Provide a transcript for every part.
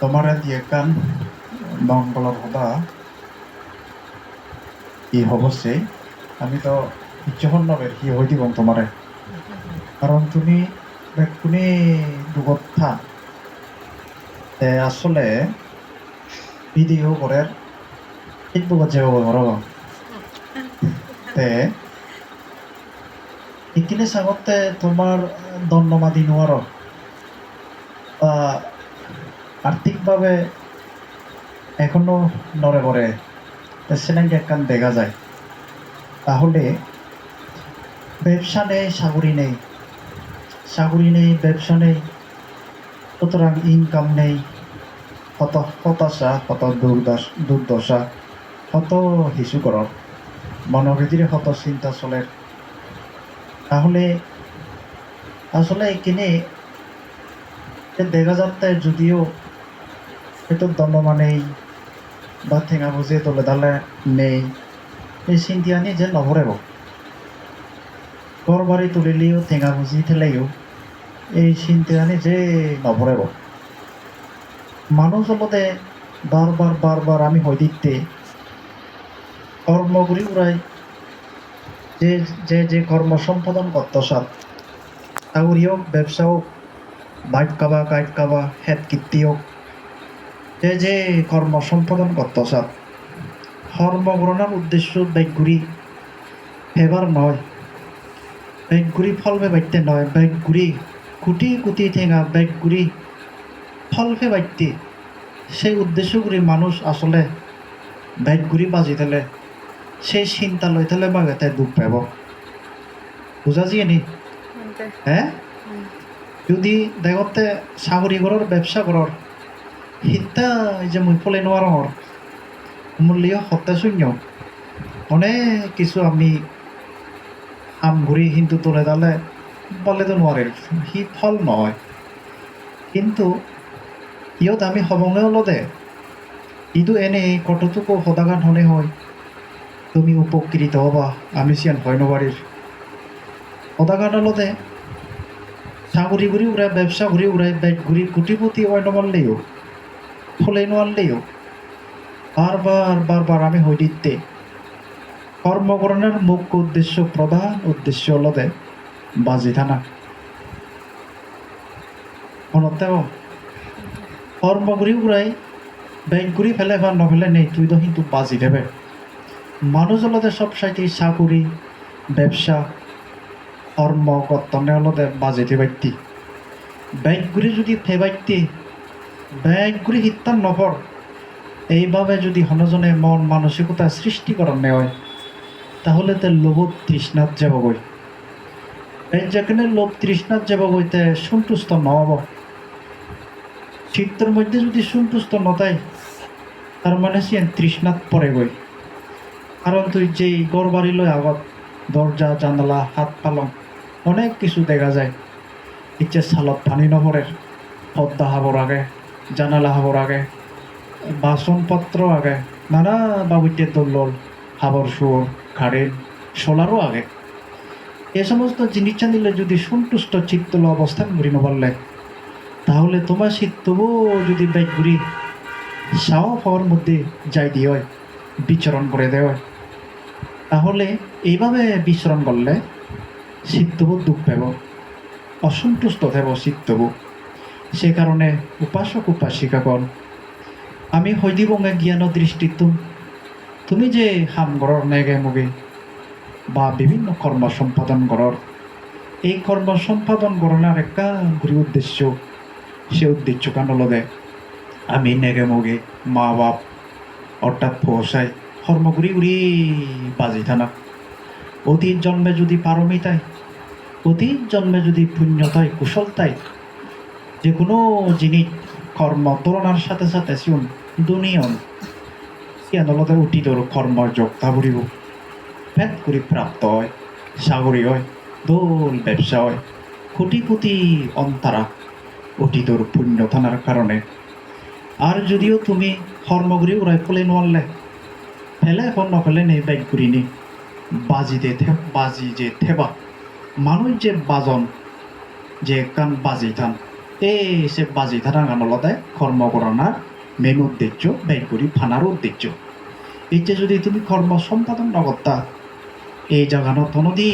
তোমার দিয়ে কান মঙ্গলর হবা ই হবছে আমি তো যখন নবের কি হই দিব তোমারে কারণ তুমি কোনে দুগথা আসলে ভিডিও করে ফেসবুকত যে ঘর তে ইকিনে সাগতে তোমার ধন্যবাদ নোয়ার বা আর্থিকভাবে এখনো নড়ে পড়ে সেনাকে একখান দেখা যায় তাহলে ব্যবসা নেই চাকরি নেই ব্যবসা নেই সুতরাং ইনকাম নেই কত হতাশা কত দুর্দশা কত হিসু কর মনোভীতিরে কত চিন্তা চলে তাহলে আসলে এখানে দেখা যাচ্ছে যদিও হয়তো দণ্ডমা নেই বা ঠেঙা বুঝিয়ে তোলে দালে নেই এই চিন্তানি যে নভরেব ঘর বাড়ি তুলিলেও ঠেঙা বুঝি ঠেলেও এই চিন্তানি যে নভরেব মানুষ হলতে বারবার আমি হই দিতে কর্মগুলি উড়াই যে কর্ম সম্পাদন করত সাত চাকরি হোক ব্যবসা হোক বাইক কাবা কাইট কাবা হেড কীর্তি হোক যে কর্ম সম্পাদন করত সাত কর্মগ্রহণের উদ্দেশ্য ব্যাগগুড়ি ফেবার নয় ব্যাগগুড়ি ফল ফেবাইতে নয় ব্যাগগুড়ি কুটি কুটি ঠেঙা ব্যাগগুড়ি ফল ফেবাইতে সেই উদ্দেশ্যগুলি মানুষ আসলে ব্যাগগুড়ি বাজি দিলে সেই চিন্তা লই থাকলে বাগেতে দুঃখ পাব বুঝা যিয়ে নি হ্যাঁ যদি দেখতে চাকরি করার ব্যবসা করার হিতা যে মুই ফলে নোয়ার হর মূল্য হত্যা শূন্য অনেক কিছু আমি আম ঘুরি কিন্তু তোলে দালে বলে তো নোয়ারে হি ফল নয় কিন্তু ইয়ত আমি হবঙে হলো দে ইদু এনে কতটুকু সদাগান হনে হয় তুমি উপকৃত হবা আমি সিয়ান হয় নবাড়ির সদাগান হলো দে চাকরি ঘুরি উড়াই ব্যবসা ঘুরি উড়াই ব্যাগ ঘুরি কুটিপতি হয় নমারলেও ফলে নোয়ারলেও বারবার আমি হই দিতে কর্মকরণের মুখ্য উদ্দেশ্য প্রধান উদ্দেশ্য হল দে বাজি থানা মনতেও কর্মগুড়ি উড়াই ব্যাগ ঘুরি ফেলে বা নফেলে নেই তুই তো কিন্তু বাজি দেবে মানুষ হলতে সব সাইতে চাকুরি ব্যবসা কর্ম কর্তনে হলতে বাজেতে বাইতি ব্যাগগুলি যদি ফেবাইতি ব্যাগগুলি হিত্তান নফর এইভাবে যদি হনজনে মন মানসিকতা সৃষ্টি করার নেয় তাহলে তে লোভ তৃষ্ণাত যাবগৈ এই যেখানে লোভ তৃষ্ণাত যাবগৈতে সন্তুষ্ট নহব চিত্তর মধ্যে যদি সন্তুষ্ট নতাই তার মানে সে তৃষ্ণাত পরে গই কারণ তুই যেই গড় বাড়ি লই আগত দরজা জানালা হাত পালং অনেক কিছু দেখা যায় ইচ্ছে সালত পানি নভরের পদ্মা হাবর আগে জানালা হাবর আগে বাসনপত্র আগে নানা বাবুইতে দোল্লল হাবর শুয়োর খাড়ের সোলারও আগে এ সমস্ত জিনিস নিলে যদি সন্তুষ্ট চিত্তল অবস্থান ঘুরি নবারলে তাহলে তোমার চিত্তবো যদি ব্যাগ ঘুরি সাও হওয়ার মধ্যে যাই দিয়ে হয় বিচরণ করে দেওয়া তাহলে এইভাবে বিচরণ করলে চিত্তবু দুঃখ পাব অসন্তুষ্ট থাকব চিত্তবু সে কারণে উপাসক উপাসিকাগণ আমি হৈদিবঙ্গে জ্ঞান দৃষ্টি তুমি যে হাম গড়র নেগে মুগে বা বিভিন্ন কর্ম সম্পাদন করার এই কর্ম সম্পাদন করার একটা গুরি উদ্দেশ্য সে উদ্দেশ্য কানলদে আমি নেগে মুগে মা বাপ অর্থাৎ পৌঁছায় কর্মগুড়ি উড়ি বাজি থানা অতীত জন্মে যদি পারমিতাই অতীত জন্মে যদি পুণ্যতাই কুশলতাই যে কোনো জিনিস কর্ম তুলনার সাথে সাথে শুন দুনিয়ন আদালতে অতীতর কর্মর যোগতা বুড়িব ফেট করে প্রাপ্ত হয় চাকরি হয় দোল ব্যবসা হয় কোটিপতি অন্তরা অতীতর পুণ্য থানার কারণে আর যদিও তুমি কর্মগুড়ি উড়াই ফলে নোয়ারলে ফেলে এখন নফেলে নেই ব্যাগ করি নি বাজি যে থেবা মানুষ যে বাজন যে কান বাজি থান এই সে বাজি ধারা গানলতে কর্ম করানোর মেন উদ্দেশ্য ব্যয় করি ফানার উদ্দেশ্য এই যে যদি তুমি কর্ম সম্পাদন নকর্তা এই জাগানো তনদি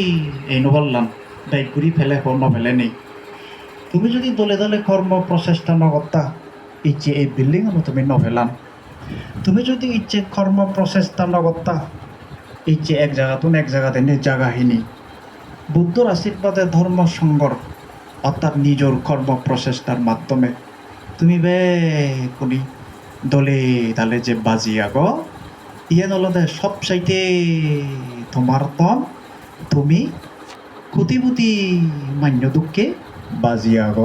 এই নবল্লান ব্যয় করি ফেলে হন ফেলে নেই তুমি যদি দলে দলে কর্ম প্রচেষ্টা নকর্তা এই যে এই বিল্ডিং তুমি নভেলান তুমি যদি ইচ্ছে কর্ম প্রচেষ্টা নকর্তা এই যে এক জায়গাতুন এক জায়গাতে নিজ জায়গাহীনি বুদ্ধর আশীর্বাদে ধর্ম সংগর অর্থাৎ নিজের কর্ম প্রচেষ্টার মাধ্যমে তুমি বে কোনি দলে দালে যে বাজি আগ ইয়ে নলদে সব চাইতে তোমার তন তুমি কুতিপুতি মান্য দুঃখে বাজি আগ